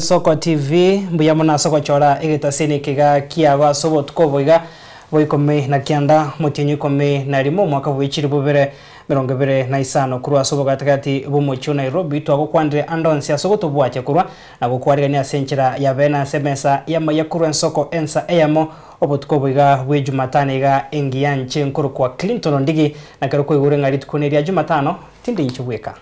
Ensoko TV mbuya muna soko chora egitasini kiga kiaga sobo tukoboiga boikome na kianda mutinyu kome na rimo mwaka bw'ichiri bubere 25 kurwa sobo gatakati bumuchu Nairobi twagokwandire andonsi asogo tubwache kurwa na gukwarigania senchira ya bena semesa ya mayakuru Ensoko ensa eyamo obutukoboiga bwe Jumatano iga engiyanche nkuru kwa Clinton Ndigi na karuko igure ngari tukoneria Jumatano tindi nchubweka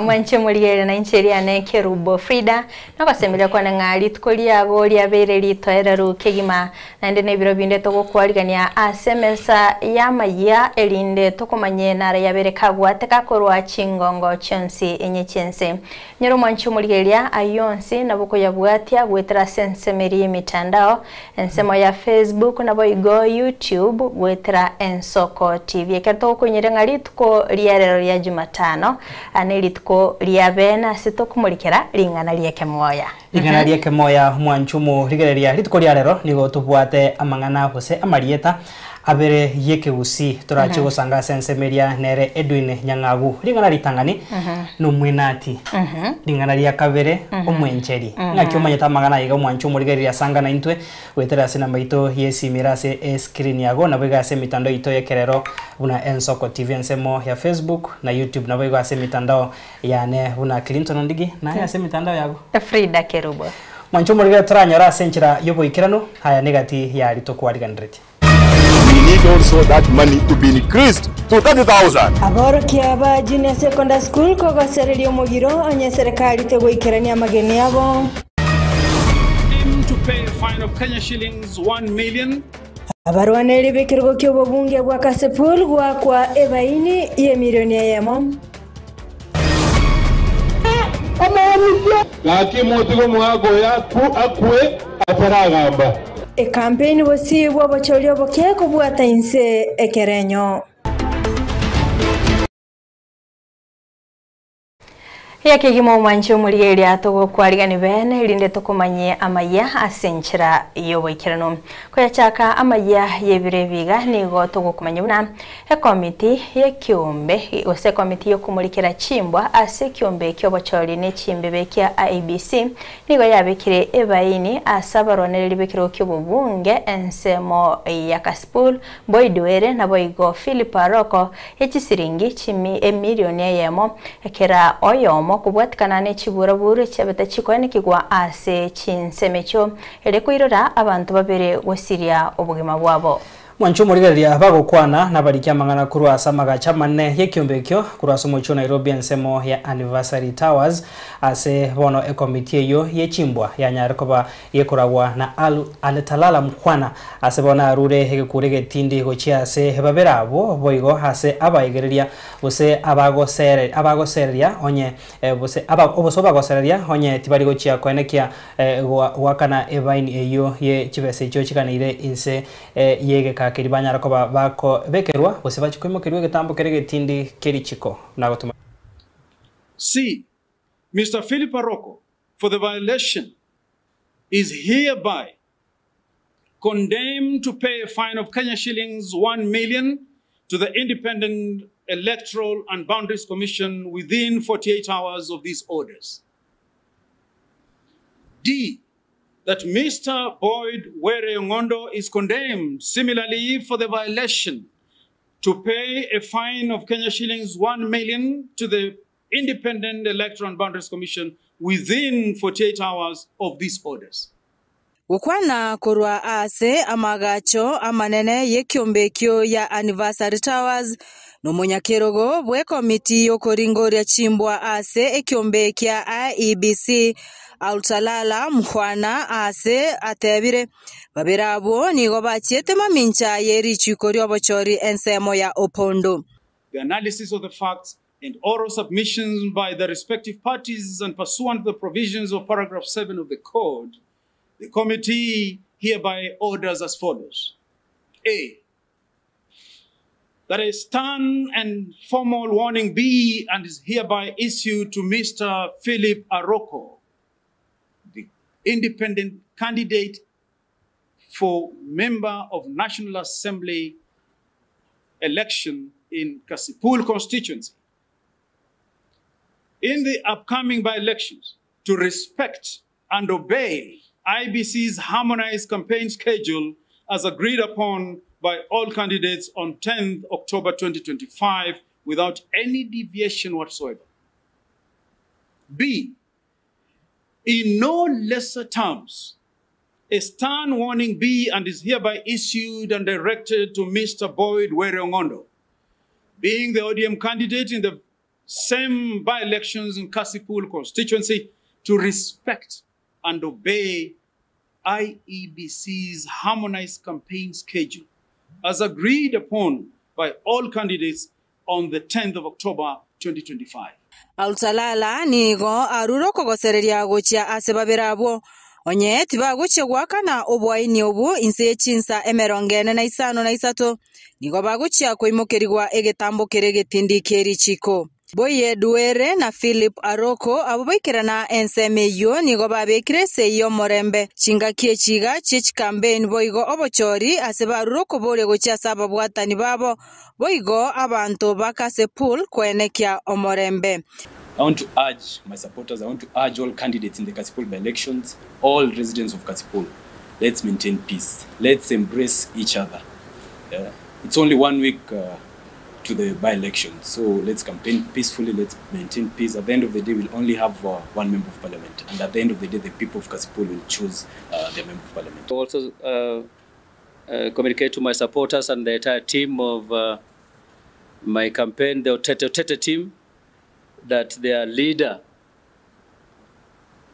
mwanche muligere na incheria ne Kerubo Frida nakasemera kwa ngari tukolia go lya bere litoera kegima nande ne biro binde to gukwarigania asemesa ya maya elinde tokomanye nara ya bere kagwate kakorwa chingongo chonsi enyechense nyoro mwanche muligeria ayonsi naboko yabwatia gwetera sensemeri mitandao ensemo ya Facebook na boigo YouTube gwetera Ensoko TV kerto kunyere ngari tuko liarero ya Jumatano anelitko liabena sitokumulikera lingana lieke moya lingana lieke moya mwanchumu ligereria litko liarero nigo tubwate amangana bose amarieta abere yeke usi turache gusanga sensemeria nere Edwin Nyangagu lingana litangani no mwinati lingana lia kabere omwencheri nakyo manyata magana yiga mwanchumu ligereria sanga na intwe wetera sina maito yesi mirase screen yago na bega se mitando ito yekerero una Ensoko TV ensemo ya Facebook na YouTube na bega se mitandao yane una Clinton Ndigi na ya se mitandao yago Frida Kerubo mwanchumu ligereria tranyora senchira yobo ikirano haya negati ya litokwariganreti. We need also that money to be increased to 30,000. Aboro kiaba junior secondary school kogo serelio mogiro onye serikali tego ikerania mageni yabo. To pay a fine of Kenya shillings 1 million. Abarwaneli bekirgo kyobo bunge bwa Kasipul gwa kwa ebaini ye milioni yemo. Laki motigo mwago ya ku akwe ataragamba. E campaign bosi bwa bacholio bokeko bwa tainse ekerenyo. Yake gimo mwancho muligeria togo kwarigani bene linde tokomanye amaya asenchira yoboikirano ko chaka amaya yebirebiga nigo togo kumanye buna e committee ye kiombe ose committee yo kumulikira chimbwa ase kiombe kyobocholi ne chimbebe kya IEBC nigo yabekire ebaini asabaronere libekiro kyobubunge ensemo ya Kasipul boidwere na boigo Philip Aroko ekisiringi chimi emilioni yemo ekera oyomo kubwatikana ne chiburaburu cyabeta chikwene kigwa ase chinsemecho elekuirora abantu babere wosiria obugima bwabo mwanchumu ligereria bagokwana na barikia mangana kurwa samaga chamane yekyombekyo kurwa somocho Nairobi ensemo ya Anniversary Towers ase bono e committee yo yechimbwa ya nyarekoba yekoragwa na Aletalala mkwana ase bona arure hegekurege tindi gochia se hebabera abo boigo ase abaigereria bose abagosereria onye bose obosoba gosereria onye tibari gochia kwenekia wakana ebaini eyo ye chibese cyo chikanire inse yege kiribanya rakoba bako bekerwa bose bachikwimo kirwe getambo kerege tindi kerichiko nagotuma. C. Mr. Philip Aroko for the violation is hereby condemned to pay a fine of Kenya shillings 1 million to the Independent Electoral and Boundaries Commission within 48 hours of these orders. D. That Mr. Boyd Were Ngondo is condemned similarly for the violation to pay a fine of Kenya shillings 1 million to the Independent Electoral and Boundaries Commission within 48 hours of these orders. Ukwana kurwa ase amagacho amanene yekyombekyo ya Anniversary Towers no munyakerogo bwe komiti yokoringoria chimbwa ase ekyombekya IEBC Aletalala mkwana ase atebire babirabo nigo bachiete mamincha yerichiko ryobochori ensemo ya Opondo. The analysis of the facts and oral submissions by the respective parties and pursuant to the provisions of paragraph 7 of the code, the committee hereby orders as follows. A. That a stern and formal warning be and is hereby issued to Mr. Philip Aroko, the independent candidate for member of National Assembly election in Kasipul constituency. In the upcoming by-elections, to respect and obey IEBC's harmonized campaign schedule as agreed upon by all candidates on 10th October 2025 without any deviation whatsoever. B, in no lesser terms, a stern warning be and is hereby issued and directed to Mr. Boyd Were Ongondo, being the ODM candidate in the same by-elections in Kasipul constituency, to respect and obey IEBC's harmonized campaign schedule as agreed upon by all candidates on the 10th of October 2025. Altalala nigo aruro kogosereria gochia asebabirabo onye tiba gochia gwakana obwaini obu inse chinsa emerongene na isano na isato nigo bagochia koimokerigwa egetambo keregetindi keri chiko Boye Duere na Philip Aroko abo baikirana ensemeyo nigo babekire seyo morembe chinga kiechiga chich campaign boigo obochori asebaruro kobore gochia saba bwatani babo boigo abantu bakase pool kwenekia omorembe. I want to urge my supporters, I want to urge all candidates in the Kasipul by-elections, all residents of Kasipul, let's maintain peace. Let's embrace each other. It's only 1 week to the by-election, so let's campaign peacefully, let's maintain peace. At the end of the day, we'll only have one member of parliament, and at the end of the day, the people of Kasipul will choose their member of parliament. Also communicate to my supporters and the entire team of my campaign, the Otete team, that their leader,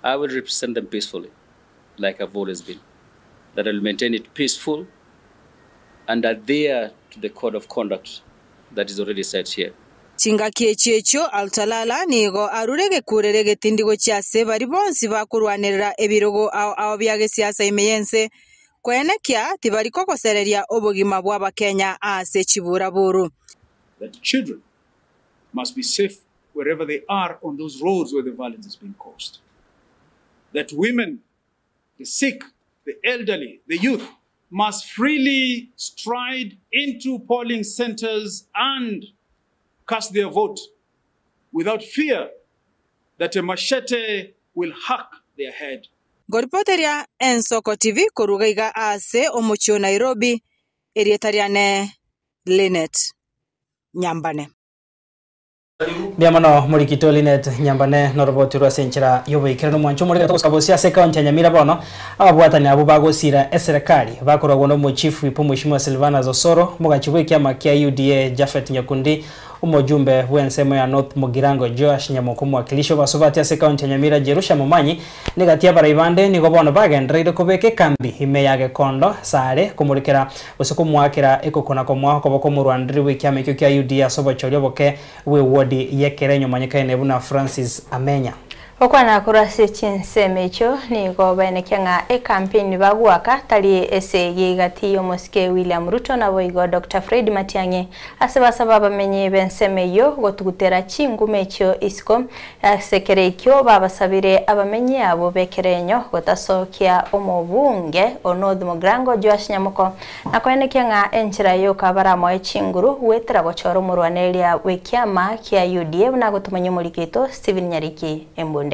I will represent them peacefully, like I've always been. That I will maintain it peaceful and adhere to the code of conduct that is already set here. Chinga kiechecho Altalala nigo arurege kurerege tindigo chiase bari bonsi bakurwanirira ebirogo ao byage siasa imeyense kwenekia tibari kokosereria obogima bwa Kenya ase chiburaburu. That children must be safe wherever they are on those roads where the violence is being caused. That women, the sick, the elderly, the youth must freely stride into polling centers and cast their vote without fear that a machete will hack their head. Goripoteria Ensoko TV korugaiga ase omocho Nairobi erietariane Linet Nyambane. Biamano murikito Linet Nyambane norobotirwa senchira yoboikirano mwancho muri gato sabosia se county Nyamira bono ababwatani abo bagosira eserikali bakoragwo no mu chief wipo Mheshimiwa Silvana Zosoro mugachibwe kyama kya UDA Jafet Nyakundi umujumbe wensemo ya North Mugirango Joash Nyamoko mwakilisho basubati ya se county Nyamira Jerusha Mumanyi negatia baraibande nigo bono bagendreide kobeke kambi imeyage kondo sare kumurikira usuku mwakira ekokona ko mwako boko mu Rwandiri wikyama kya UDA sobochoryo boke we wodi yekerenyo manyikaine buna Francis Amenya okwana kurasi chinsemecho nigo banekyanga campaign bagwaka tali esege gati yomoske William Ruto na boigo Dr. Fred Matiang'i asebasaba bamenye bensemeyo gotugutera chingumecho isko sekerekyo babasabire abamenye abo bekerenyo gotasokia omobunge North Mugirango Joash Nyamoko nakwenekyanga enchira yo kabaramo echinguru wetera bochoro murwanelia wekyama kya UDA na gotumanye mulikito Steven Nyariki Embunde.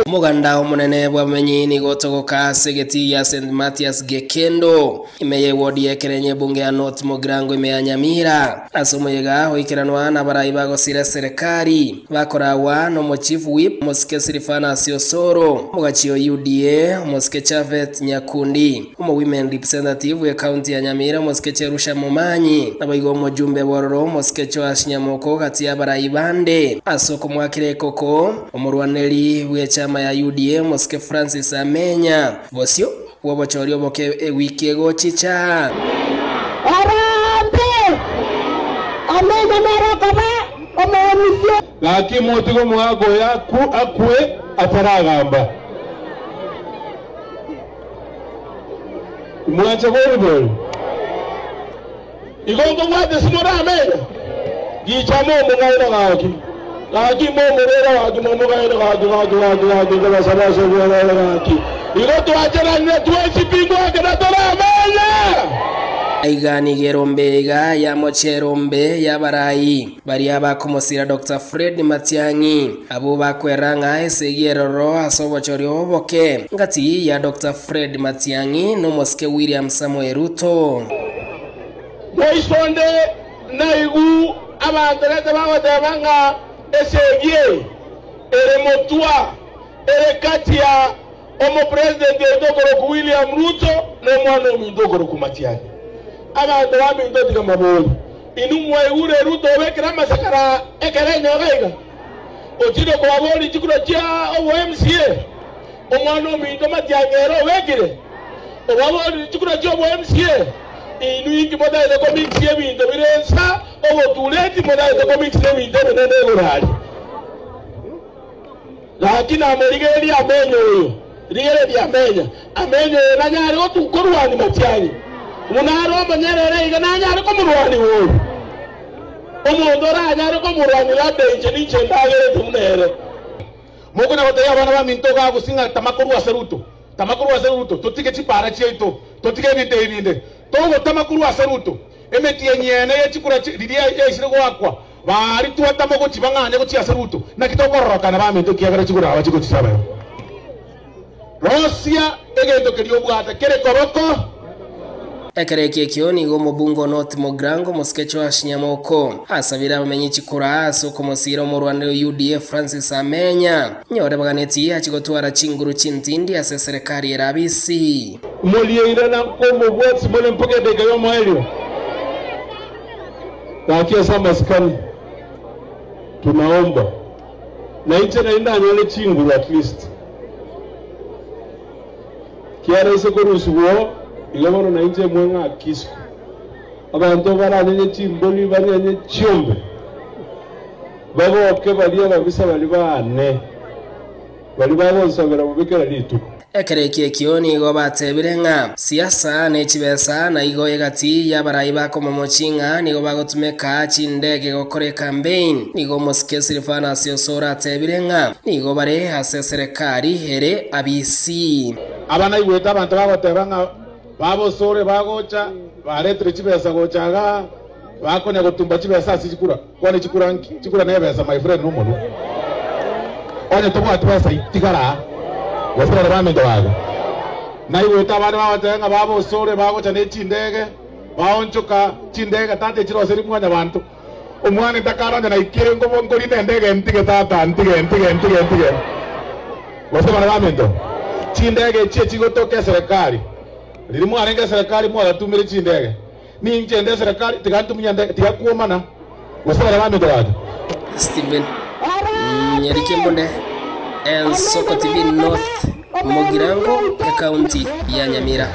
Muganda omunene bwamenyi ni gotogoka segeti ya St. Matthias Gekendo imeye wodi yekerenye bunge ya North Mugirango imeya Nyamira asomoyega hoikiranwa na barayi bagosira serikali bakorawa no mo chief whip Moske Silvana Zosoro mugachio UDA Moske Jafet Nyakundi mo women representative ya county ya Nyamira Moske Jerusha Mumanyi nabayigo mujumbe bororo Moske Joash Nyamoko kati ya barayi bande asoko mwakire koko omurwaneli w'echama ya UDA Moske Francis Amenya bosio wobochori oboke wiki ego chicha Arambe Amenya marakaba omomisyo laki motigo mwago yaku akwe ataragamba mwache bolo igongo wade simora Amenya gichamo mungaira gaki lagi momorera wagi momogaira gaki kala sana sebora gaki ilo tu ajara ne tu esipingo akena tola Amenya Aigani gerombe iga ya mocherombe ya barai bari abakomosira Dr. Fred Matiang'i abo bakweranga esegieroro asobochorio boke ngati ya Dr. Fred Matiang'i no moske William Samuel Ruto Boisonde naigu abandelete bagotebanga esegie ere motua ere katia omo president edogoro William Ruto no mwana omindogoro ku Matiang'i abantu baminto tiga maboli inumwe ure Ruto bekira masakara ekere nyogaiga otiro ko aboli chikuro chia o MCA omwana ominto Matiang'i ero bekire obaboli chikuro chia o MCA inu ingi moda de comics ebinto birensa obotuleti moda de comics ebinto benene gorali lakini amerigeri amenyo yo rigeri amenyo na nyari otukorwani Matiang'i munaro manyerere igana nyari ko murwani wo omuntu oranyari ko murwani labde inche ndagere tumunere muko na hoteli abana baminto ga gusinga tamakuru wa seruto tutike chipara chieto tutike binde togo tamakuru wa seruto emeti yenyene yechikura didia yeshire gwakwa bari tuwata mogo chibangane ko chia seruto na kitogoroka na baminto kiagara chikura abachiko chisaba Rosia egendo keriyo bwata kere koroko ekereke kioni go mubungo North Mogrango moskecho ashinyamoko asabira bamenyi chikura asoko mosiro mu Rwanda UDF Francis Amenya nyore baganeti achigotwara chinguru chintindi ase serikali ya Rabisi molieira na komo bwatsi mole mpoke de gayo maelio takia sama skani tunaomba na ite na inda nyole chinguru at least kiara ise korusugo igabano na inje mwenga kisko abantu baranye chimboli baranye chiombe babo ke balia babisa bali bane bali babonsongera mubikera litu ekereke kioni go batebirenga siasa ne chibesa na igo yegati ya barai bakomomochinga nigo bagotumeka chindege gokore campaign nigo moske Silvana Siosora tebirenga nigo bare hase serikali here abisi abana igweta abantu bagotebanga babo sore bagocha baretre chibesa gochaga bakonya gutumba chibesa sichikura kwane chikura nebesa my friend numuntu onye tobwa tibesa itigara wasira bamendo waga na igweta abana bagotenga babo sore bagocha ne chindege baonchoka chindege tate chiro seri mwanya bantu umwana ndakaranja na ikire ngobo ngori ndege ntige tata ntige wasira bamendo chindege chigotoke serikali lirimu arenge serikali mu agatumire chindege ni nchende serikali tigatumya ndege tigakuomana wasara bamendo waje Steven Nyerike Mbonde Soko TV North Mogirango county ya Nyamira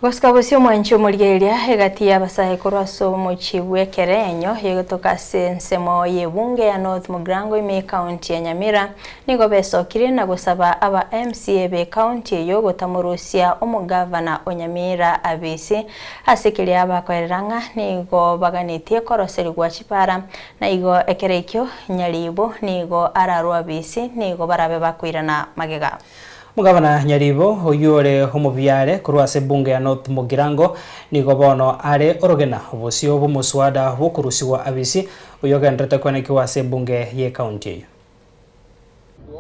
Goskabusio mwancho mulgeria hegati ya basahe korwaso mochibwe kerenyo yegotoka sensemo yebunge ya North Mogrango ime county ya Nyamira nigo besokire na gusaba aba MCA be county yo gotamurusia omugavana onyamira abisi asikiri abakweranga nigo baganitie koroseri gwa chipara na igo ekerekyo nyalibo nigo ararwa abisi nigo barabe bakwirana magega Mugavana Nyaribo oyore homobiare kurwase bunge ya North Mogirango nigo bono are orogena obusio bumuswada bukurusiwa abisi uyogendrete kwene kiwase bunge ye county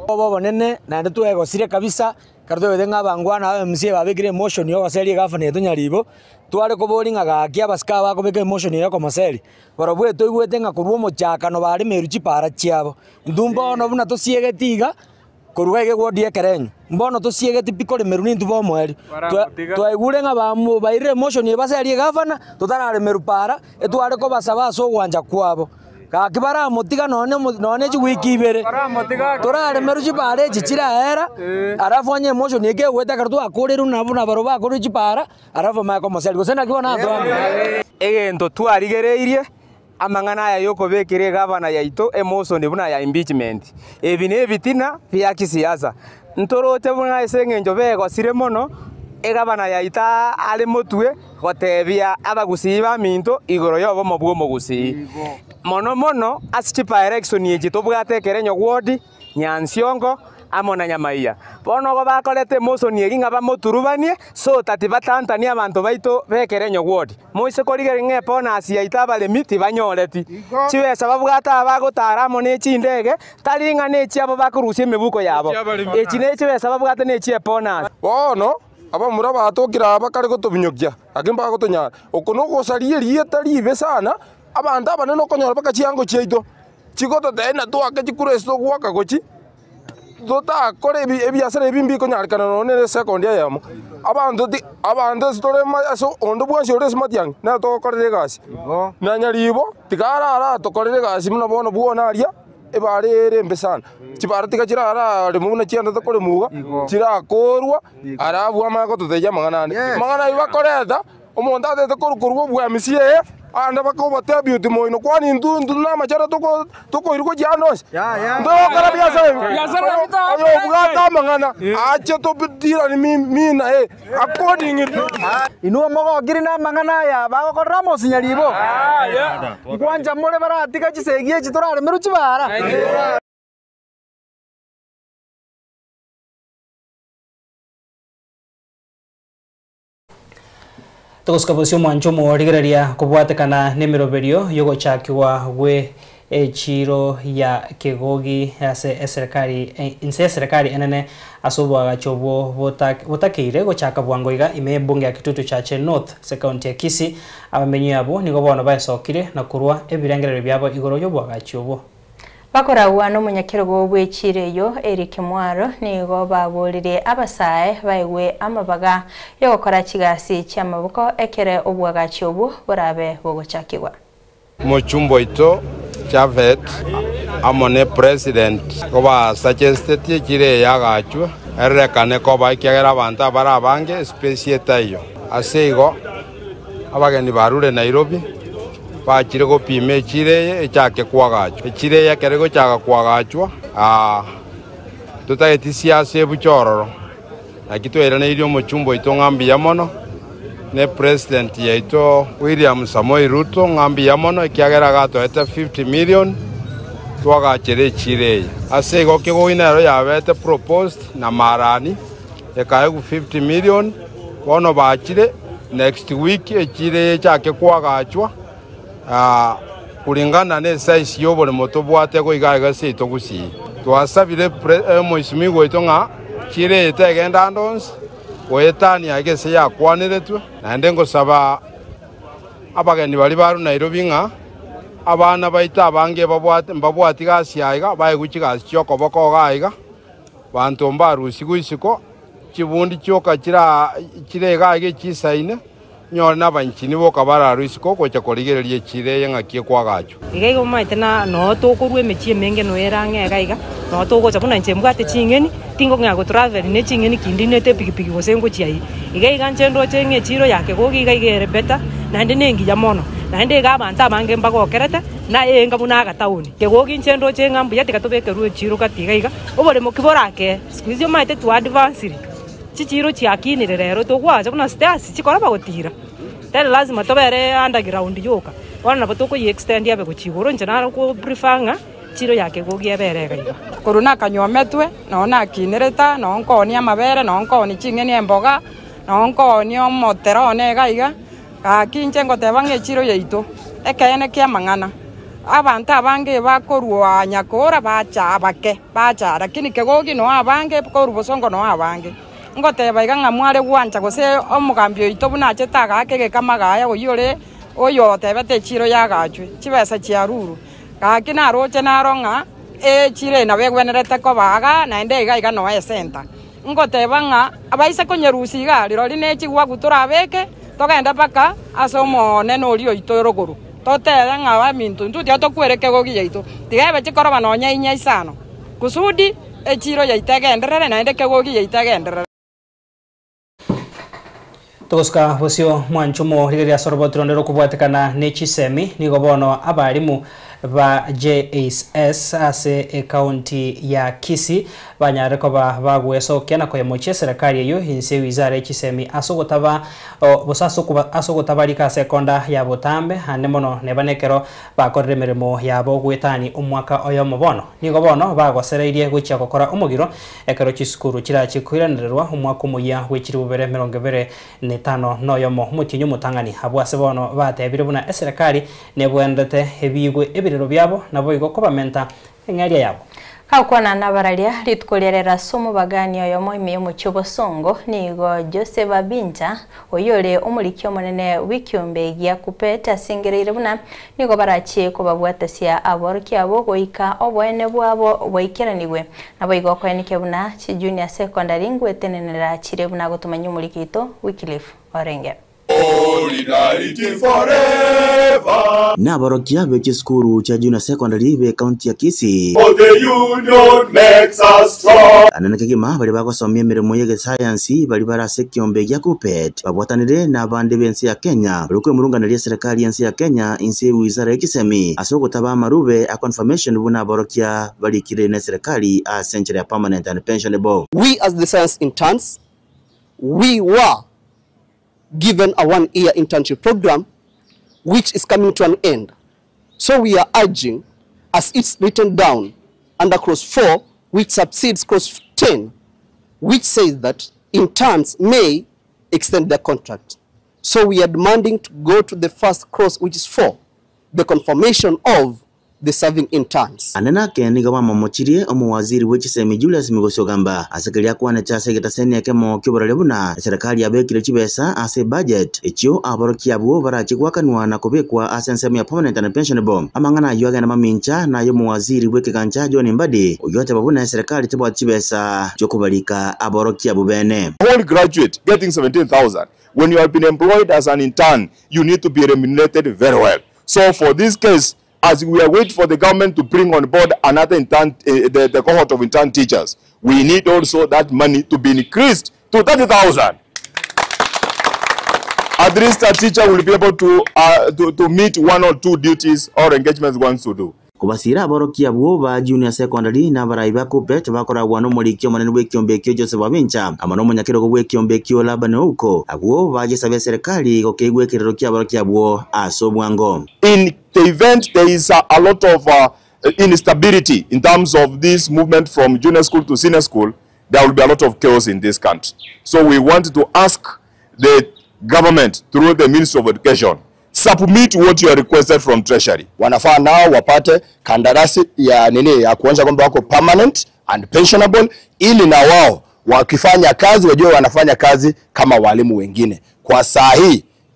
obo bonene na ndetu egosire kabisa kardo wedenga bangwana MCA babigire motion yo gaseri gafane to Nyaribo tware ko boringa gakia baska ba ko bege motion yo komaseri barobwe to igwetenga kurwo mochakano bari meruchi para chiabo ndumbo no buna to siegetiga kurugege gwodie kerenyo mbono to siegeti pikore meruni ndubo mweri twaigure nga bamu baire motion yebaseri gavana tutarare merupara etware ko basaba so gwanja kwabo kakibara motiga none wiki ibere turare meruchi bare chichira era arafu anye motion yege gweta kartu akoreru nabuna baroba akoreru para arafu mako moseri gosena kibona ndo egento twarigereirie amangana ya yoko bekire gavana yaito emotion buna ya impeachment ebine ebitina bya kisiasa ntorote buna esengenjo bego siremono egavana yaita ali motwe gotebia abagusiba minto igoro yobo mobwo mogusi mono asichipa election yeji tobwate kerenyo ward Nyansiongo amo na nyamaiya bono go bakorete emotion eri ngaba moturubanie so tati batantania abantu baito bekere nyogwodi moise korigere ng'epo na asiaita abaremi tibanyoreti chibesa babwata abagotara amo ne chindege taringa ne chiabo bakurusia emebuko yabo echi ne chibesa babwata ne chiepo na bono aba mura batokira bakare gotobinyokia akimba gotonya okono gosarie rieta ribe sana abantu abanene okonyora baka chiango chiaito chigoto tena twake chikuresto gwaka gochi tota kore ebiasara ebimbi konyarikana none second yamo abantu store so ondo bwansi ore smatiang na to korere gasi na nyaribo tikara to korere gasi muna bono buona aria ebare mbesana chibara tikachira re muna chianda to kore muga chira korwa arabu amago to teja mangana iba koreta omonda te korukurwo bwa misie anda bako bata beauty moino kwani ndu na machara toko iriko janos ndo kara biasa ayo bugata mangana ache to bidira ni mina according inu mogo girina mangana ya bago koramo sinyaribo kwanja more baratika chisegie chitorare meru chibara Togoskabosio mwanchomo rigeraria kubwatekana nemiroberio yogochakiwa gwe echiro ya kegogi ase serikali inse serikali enene asobwaga chobo botakeire gochaka bwangoiga ime bunge ya kitutu cha North se county ya Kisii abamenyi abo nigo bono baesokire na kurwa ebirengerero byabo igoro yobwaga chobo bakora no munyakirogo bw'echireyo Eric Mwaro nigo baburire abasae baigwe amabaga yo gukora kigasi cy'amaboko ekere obwaga cyobu burabe bogochakirwa Mochumbo ito Chavet amone president oba suggested kire yagachwa erekane ko baikegera abantu barabange specieta iyo asego abageni barure Nairobi bakire go pime chire echake kwagachwa chire yakere go chaka kwagachwa tutagetisia sebu chororo akitwera na irio Mochumbo ito ngambi ya mono ne president yaito William Samoei Ruto ngambi ya mono kiagera gato eta 50 million twagachire chire asego kego inaro yabete proposed na marani ekaegu 50 million bono bachire next week chire chake kwagachwa kulingana ne size yobo le moto bwate go igaga seito gusi twasabire moisimi goito nga chire etegenda ndons oyetani agese yakwanire tu nande ngosaba abageni bali baru Nairobi nga abana baita abange babwati gasi aiga baye guchigasi cyoko boko gaiga bantu mbarusi guisiko kibundi cyoka kirega age kisaine nyora nabanchini boka bararuisiko ko cyakorigererie kireye ngakie kwagacho igaigo maitena no to korwe mechie menge no erange gaiga no to gocha buna nche mbwate chingeni tingo ngago travel ne chingeni kindinete pikipiki gosengo chiai igaiga nchendo chenge chiro yake go gigaigere beta nande nengi ya mono nande ga banta mange mbago kerete na enga buna ga tauni kegogi nchendo chenga mbuya tikatobeke ruo chiro katigaiga obore mokiborake squeeze maite to advance chichiro chiakinire rero to gwacha buna stairs chikora bagotira tele lazima tobere underground yoka wana batoko extend yabe kuchigoro nchana ko prefanga chiro yake gogia berega iga koruna kanyometwe nona kinereta nonkoni amabere nonkoni chingeni emboga nonkoni omoterone gaiga akinche ngoteba ngechiro yeito ekene kia mangana abantu abange bakorwa nyakora bacha lakini kegogi no abange korwa songo no abange ngoteba iga ngamware gwancha gose omugambio ito bunache taga kege kamagaya oyore oyo tebete chiro yagachwe chibesa chiaruru kakina roche naronga chire na begwenerete ko baga na ende iga no center ngoteba nga abaise konyerusi ga lirori nechi gwa gutura beke togenda paka asomo neno rio itoroguru totele nga ba mintu ntu tia tokwereke gogi yaito tigabe chikoro banonya inya isano kusudi echiro yaitegenderere na ende kegogi yaitegenderere Togoska bosio mwanchumo rigeria sorbotrondero kubwatekana nechisemi nigo bono abarimu ba JSS ase county ya Kisii banyare ko bagwesokia na koyemoche serikali yo hinse wizara ekisemi asogotaba asogotabarika sekonda ya Butambe hande mono nebanekero bakorere mirimo yabo gwetani umwaka oyo mubono nigo bono bagosereirie gwicha gukora umugiro ekero chisukuru kirachikwiranererwa umwaka muya wechiri bubere 25 noyo mo mutinyu mutangani abwase bono batebire buna serikali nebwendete ebigwe ebirero byabo nabo igo kobamenta eng'aria yabo Kaukwana nabaralia ritkolera somo bagani oyo moime mu Chobosongo nigo Joseph Abinja oyole umulikyo monene wikyombe ya kupeta singereire buna nigo barachi ko babwatasia aborki abo goika obwene bwabo boikeraniwe nabo igo kwenike buna chi junior secondary ngwetenenera chire buna gotumanya umulikito Wycliffe Orenge. Solidarity forever. Naborokia beche skuru cha junior secondary be county ya Kisii. For the union makes us strong. Ananakegema bali bagosomye mirimo yege science bali barase kyombe ya kupet babwatanire n'abandi bensi ya Kenya bali kwemurunganira serikali yensi ya Kenya inse wizara ekisemi asogotaba marube a confirmation buna borokia bali kire na serikali a century ya permanent and pensionable. We as the science interns, we were given a 1-year internship program which is coming to an end. So we are urging, as it's written down under clause 4, which subsedes clause 10, which says that interns may extend their contract. So we are demanding to go to the first clause, which is 4, the confirmation of the serving interns. Ananake niga mamochirie omuwaziri w'ekisemi Julius Migosho gamba asekeria kwane chase getaseni yakemo kyoborale buna serikali yabekire chibesa ase budget ekyo aborokia bwo barachikwakanwa na kubekwa asensemi ya permanent and pensionable amangana yoga na mamincha na yo muwaziri w'ekigancha John Mbadi oyote babuna serikali tebwa chibesa chokubalika aborokia bubene. Whole graduate getting 17,000. When you have been employed as an intern, you need to be remunerated very well. So for this case, as we are waiting for the government to bring on board another intern, the cohort of intern teachers, we need also that money to be increased to 30,000. At least a teacher will be able to meet 1 or 2 duties or engagements wants to do. Kubasira aborokia bwo ba junior secondary na baraiba kupet bakora wano molikyo manene w'ekyombe kyo Joseph Abinja amano munyakiro go w'ekyombe kyo labane uko agwo baje sabe serikali gokegwe kirero kya aborokia bwo asobwango. In the event there is a lot of instability in terms of this movement from junior school to senior school, there will be a lot of chaos in this country. So we want to ask the government through the Ministry of Education, submit what you are requested from Treasury. Wanafaa nao wapate kandarasi ya ya kuonyesha kwamba wako permanent and pensionable, ili na wao wakifanya kazi wajue wanafanya kazi kama walimu wengine. Kwa saa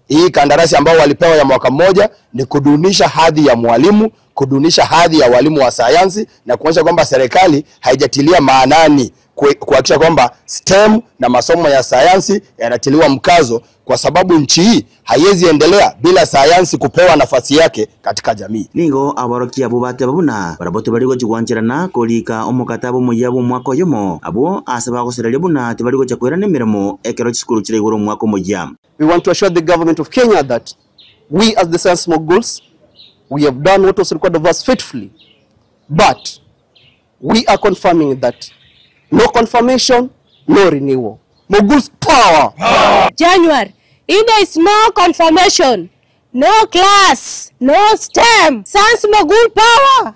hii kandarasi ambao walipewa ya mwaka mmoja ni kudunisha hadhi ya mwalimu, kudunisha hadhi ya walimu wa sayansi na kuonyesha kwamba serikali haijatilia maanani kuhakikisha kwamba STEM na masomo ya sayansi yanatiliwa mkazo, kwa sababu nchi hii haiwezi endelea bila sayansi kupewa nafasi yake katika jamii. Nigo aborokia bubate babuna barabote baligo chigwanchirana kolika omukatabo muyabo mwako yomo abo asaba goserele buna tibaligo chakwera nemiremo ekero chiskuru chire igoro mwako mujya. We want to assure the government of Kenya that we as the science moguls, we have done what was required of us faithfully, but we are confirming that no confirmation, no renewal. Moguls power. January, if there is no confirmation, no class, no STEM, Sans Mogul power.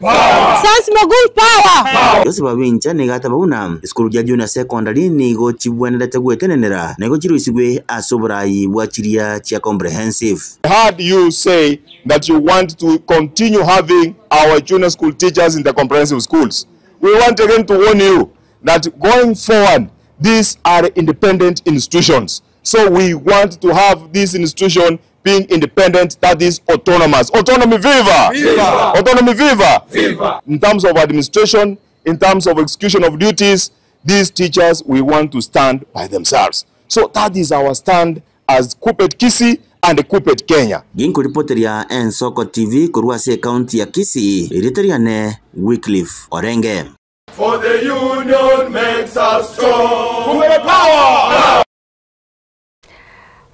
Sans Mogul power. Joseph Abinja negata babuna skulu ya junior secondary nigo chibwanira chagwetenenera nego chiru isigwe asobrai bwachiria chia comprehensive. I heard you say that you want to continue having our junior school teachers in the comprehensive schools. We want again to warn you that going forward, these are independent institutions. So we want to have this institution being independent, that is autonomous. Autonomy viva! Viva! Autonomy viva! Viva! In terms of administration, in terms of execution of duties, these teachers, we want to stand by themselves. So that is our stand as KUPPET Kisii and KUPPET Kenya. Ginko reporteria Ensoko TV kuruase county ya Kisii, editoriane Wycliffe Orenge. For the union makes us strong. KUPPET power!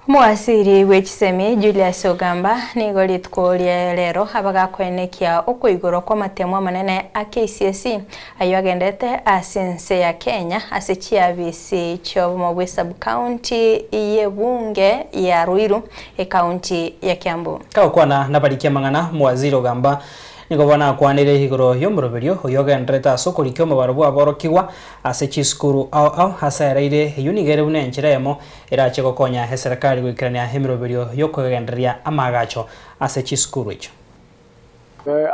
Mwasiri wechisemi Julius Ogamba nigo litkoria lero abagakwenekia okuigoro kwa matemo manene a KCSE ayo agendete asense ya Kenya asechiabisi chomo we sub county ye bunge ya Ruiru e county ya Kiambu kwana nabarikia mangana Mwaziri Ogamba nikobona kwanire higoro yomuroberio oyogendreta sokorikyo mabarubu aborokiwa asechiskuru au hasareire yunigere bunenchiremo irache gokonya serikali gwikirania hemiroberio yokugenderia amagacho asechiskuru icho.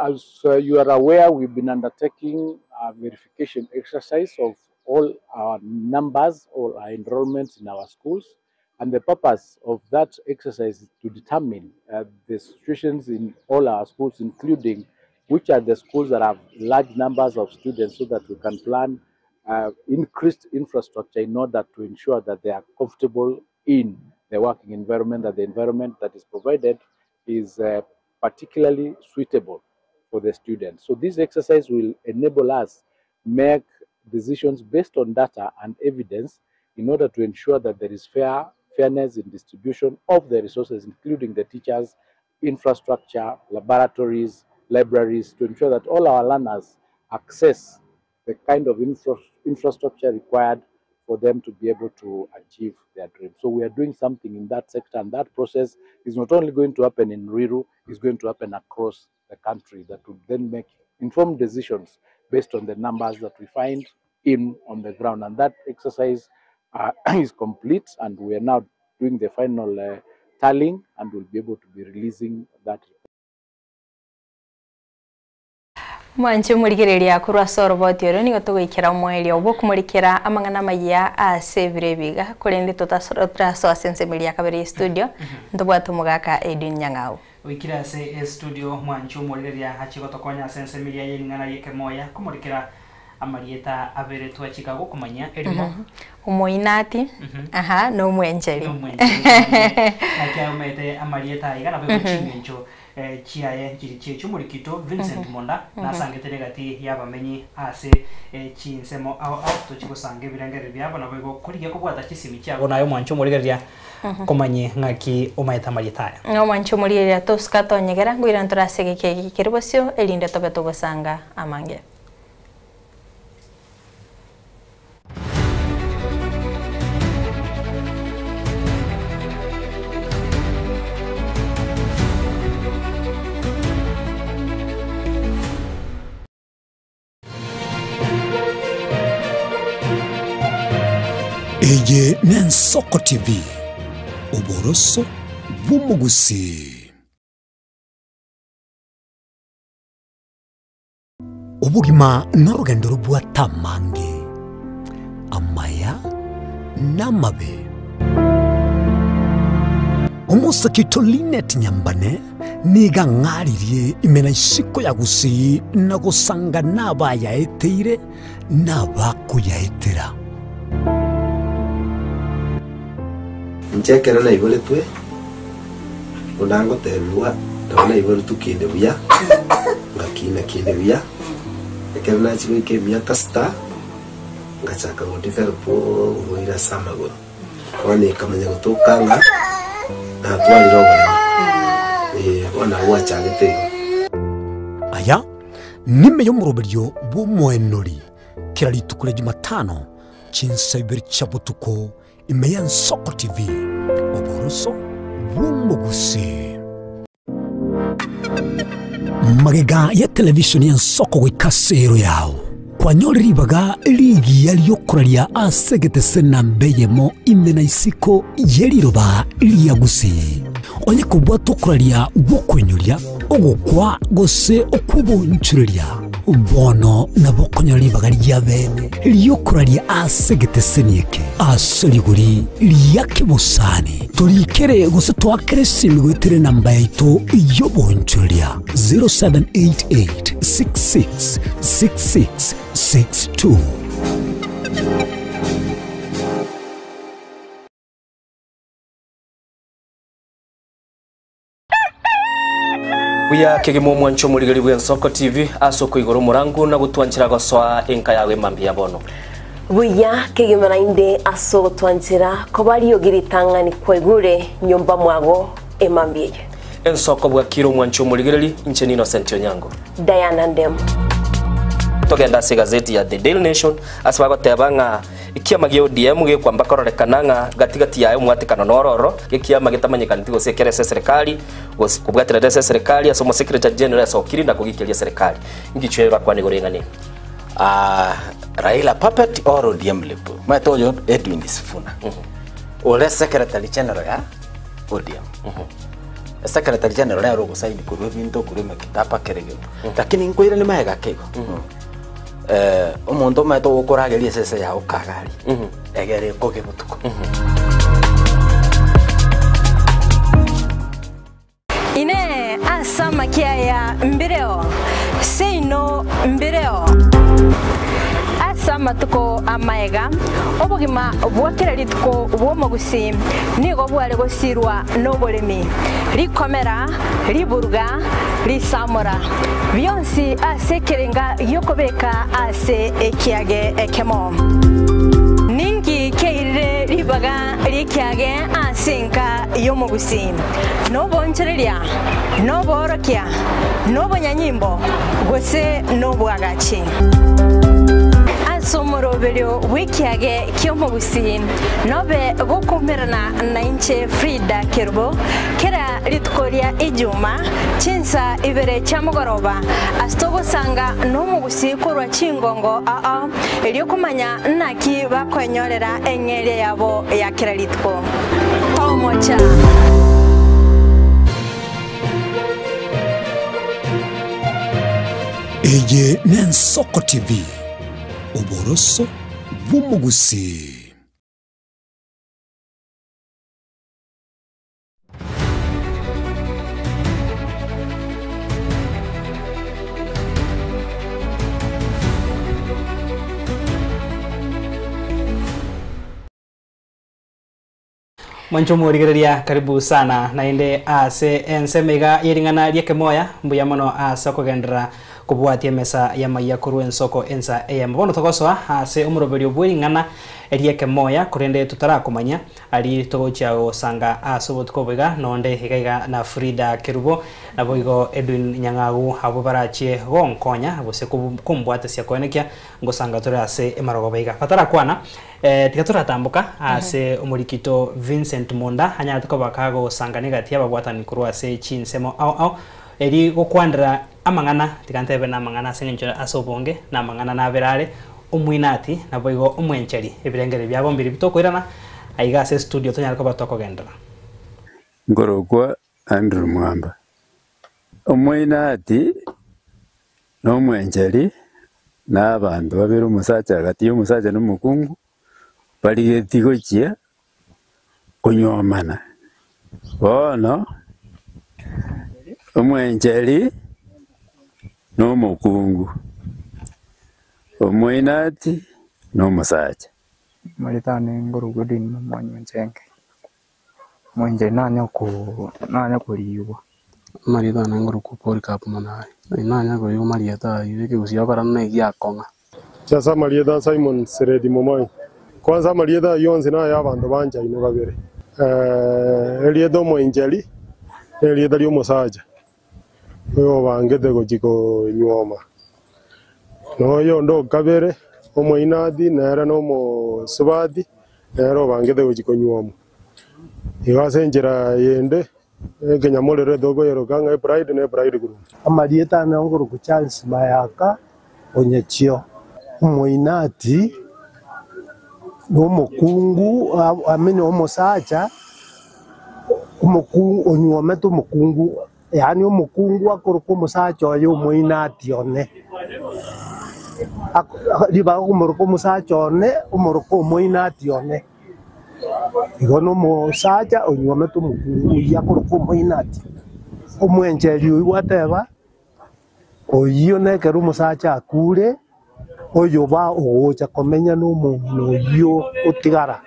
As you are aware, we've been undertaking a verification exercise of all our numbers, all our enrollments in our schools, and the purpose of that exercise is to determine the situations in all our schools, including which are the schools that have large numbers of students, so that we can plan increased infrastructure in order to ensure that they are comfortable in the working environment, that the environment that is provided is particularly suitable for the students. So this exercise will enable us make decisions based on data and evidence in order to ensure that there is fairness in distribution of the resources, including the teachers, infrastructure, laboratories, libraries, to ensure that all our learners access the kind of infrastructure required for them to be able to achieve their dreams. So we are doing something in that sector, and that process is not only going to happen in Ruiru, it's going to happen across the country, that will then make informed decisions based on the numbers that we find on the ground. And that exercise is complete, and we are now doing the final tallying, and we'll be able to be releasing that report. Mwanchu murigereria kurwa soroboti ero nigo tugikira mweli obo kumurikira amangana maya asebire biga kurende tutaso asensibilia kabiri studio ndobwatu mugaka Edwin Nyang'au wikira se studio mwanchu murigereria hachigotokonya asensibilia yengana yeke moya kumurikira amarieta abere twa Chicago kumanya erimo umoinati aha no mwenjeri akia umete amarieta igana bego chingencho chiaye chiri chumurikito Vincent Monda na sangetene gati yabamenyi ase chinsemo au to chiko sange birangere byabo na bego kuriye ko bwata chisimi cyabo nayo mwancho murigeria komanye ngaki umaita marieta no mwancho murigeria toskato nyegera ngwira nturasege keke kiribosyo elinde tobeto gosanga amange. Eye Nensoko TV Oboroso Bumugusi Obugima n'urugendo rubwa tamange amaya namabe Umusakito Linet Nyambane niga ngaririe imena isiko ya gusi nagusanga nabaya eteire nabakuyaetera Nchekera na ibole twe unango teruwa tona ibole tukinde buya ngakina kinde buya ekera na chiko ke miaka sta ngachaka ngo develop ngoira samago wani kamanya gutokanga na twali rogo wana wacha gete aya nime yo muroberio bumwenori kirali tukule Jumatano chinsabiri chabutuko Imeya Nsoko TV Oboroso Bumugusi Magega ya televisioni ya Nsoko wikasero yao kwa nyori ribaga ligi yaliyokuralia asegete senambeyemo imena isiko yeliroba liyagusi onye kubwa tukuralia wokwenyuria ogukwa gose okubunchuria bono na bokonyori bagari ya bene liyokuralia asegete senieke asoliguri liyake busani turikere gose twakere simigwetire namba yaito yobonchuria 0788666662 Buya kegemo mwancho murigari bwa Nsoko TV asoko igoro murangu na gutwanchira goswa enka yawe mambi yabono Buya kigimana inde aso twanjira kobali ogiritanga ni kwegure nyumba mwago emambie. Ensoko bwa kiro mwancho muligereri inche Innocent Onyango. Diana Ndem. Togenda se gazeti ya The Daily Nation asbago tebanga ikiama gyo DM ge kwamba kororekananga gatigati yayo mwatikano nororo ikiama gitamanyikana tigo sekere serikali kubwatira serikali asomo secretary general asokiri na kugikiria serikali ngichwera kwa nigorengani. Raila puppet or ODM lipo. Matoyo Edwin Sifuna. Ole secretary general ya ODM. Secretary general ya rogo saini kurwe binto kurwe kitapa kerege. Lakini nkwira ni maega kego. Umuntu mato gukurageria sese ya ukagari. Egere koge butuko. Ine asama kia ya mbireo. Seino mbireo. Asama tuko amaega obugima bwakirari tuko bwomugusi nigo bware gosirwa nobolemi rikomera riburga risamura byonsi asekerenga yokobeka ase ekiage ekemo ningi keire ribaga rikiage asinka yomugusi nobonchereria noborokia nobonyanyimbo gose nobwagachi somoroberio wikiage kyomugusi nobe gokumerana na inche Frida Kerbo kera litkoria ijuma chinsa ibere chamugoroba astogo sanga nomugusi korwa chingongo eliokumanya naki bakwenyorera engere yabo ya kera litko omocha Eye Nensoko TV Oboroso bw'umugusi. Mwancho murigereria karibu sana na inde ase ensemega yeringana rieke moya mbuya mono asa kugendera kubwatia mesa ya maiya kuru ensoko ensa bono togoswa ase umuroberio bwiringana rieke moya kurende tutarakumanya ari togocha osanga aso tukobega nonde higaiga na Frida Kerubo na boigo Edwin Nyangagu abo barachie gonkonya bose kumbwate cia konekia ngosanga tore ase emarogo beiga patara kwana tigatura tambuka ase umurikito Vincent Monda hanya tukobakago sangane gatia babwatani kuru ase chinsemo au eri gokwandira amangana tikantebe na amangana sengencho asobonge na amangana na berare umwinati na boigo umwencheri ebirengere byabo mbiri bitokwirana aiga se studio tonyarako batoko gendera ngorokwa Andrew Mwamba umwinati no mwencheri na abantu babiri umusacha gati umusacha n'umukungu barigetigochia kunyomana bono umwencheri no mukungu umwinati no musacha maritane ngorugudini mwanyu nzenge mwenje nanya kuriwa maritane ngoruku pori kapu manai nanya kuriwa marieta yeke usia para na yakonga Chasa marieta Simon Seredi Momoi kwanza marieta yonze na yabantu banja ino babere eliedo mwenjeli eliedo lyo musacha yo bangete gojiko nyoma no yo ndo kabere omwinadi nera no mo subadi nero bangete gojiko nyoma igasenjera yende kenyamolere dogo yero kanga pride ne pride group amarieta na nguru ku Charles Mayaka onyechio omwinadi no mukungu amene omusacha umukungu onyoma to mukungu yani umukungu akoroka musacha oyo mwinati one riba umoroka musacha one umoroka mwinati one igono musacha onyoma to mukungu yakoroka mwinati omwenjeri wateba oyo nekero musacha akure oyo ba ogocha komenya no muntu oyo utigara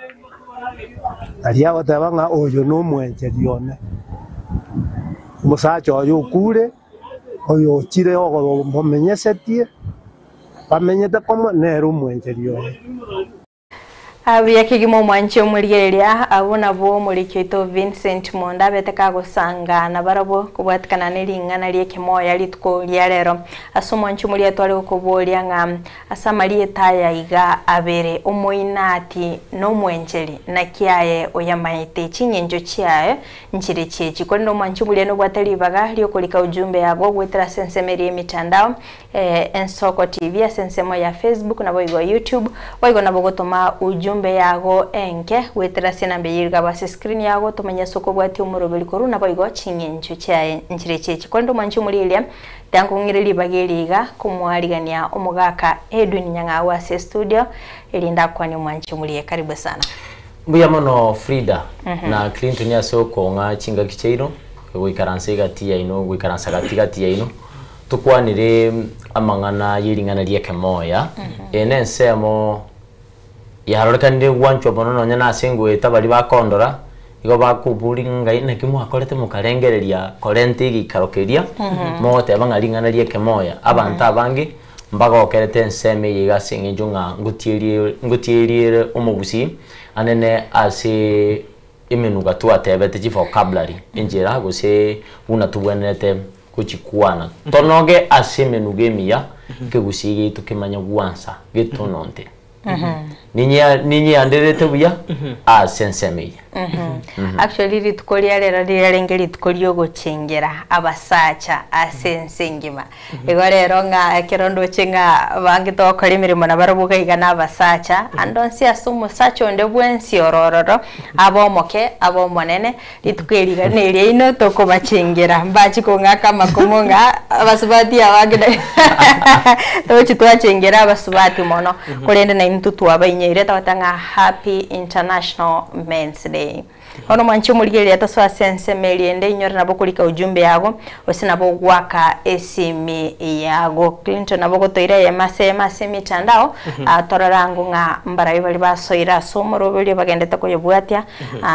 aria wateba nga oyo no mwenjeri one musacha oyo kure oyo chire ogo momenyesetie bamenyete komo nero mwenjeri oyo Abuya kigimo mwanche omurigereria abona bo murikito Vincent Monda beteka gusanga na barabo kubwatikana neringana lie kimoya litko lia rero aso mwanche muri atware kuboria nga asamali etaya iga abere omoinati no mwenjeri na kiaye oyamaite chinyenjo chiaye nchire chechi kondo mwanche muri no bwatali baga lio kulika ujumbe yago gwetera sensemeri mitandao Ensoko TV sensemo ya Facebook na boigo YouTube boigo na bogotoma ujumbe yago enke wetera sena mbeyirga base screen yago tumenya soko bwati umurobeli koruna boigo chinyencho cha nchire chechi kondo manchu mulilia tangu ngireli bageliga kumwaligania omugaka Edwin Nyanga wa studio elinda kwani mwanchu mulie karibu sana Mbuya mono Frida na Clinton ya soko nga chinga kicheiro gwikaranse gati ya ino gwikaransa gati ya ino tukwanire amangana yiringana lieke moya enensemo yarorekande gwancho bono nyana sengwe tabali bakondora igo bakuburinga ine kimwa akorete mukarengereria korente gikarokeria mote abangaringana lieke moya abantu abangi mbaga okerete enseme yigasinge junga ngutierie omubusi anene ase imenuga tuatebete ji vocabulary injira gose una tubwenete kuchikuana tonoge asemenugemia kegusigi tukimanya gwansa getononte ninyi anderete buya sensemeye actually ritkolia rero rirengeri tkolio gochengera abasacha asensengima ego rero nga kirondo chenga bangi to kolimira na barabuga igana abasacha andonsi asumu sacho nde bwensi orororo abomoke abomonene ritkweliga nere ino to ko bachengera mbachi ko ngaka makomonga abasubati abagida to chitwa chengera abasubati mono kolende na imtutu abainyeire tawatanga Happy International Men's Day ono manchi muligeli ataswa sense meliende inyora nabo kulika ujumbe yago osinabo gwaka esimi yago Clinton nabo gotoira ya mase mitandao atorarangu nga mbarabi bali basoira somoro bali bagendeta ko yobwatia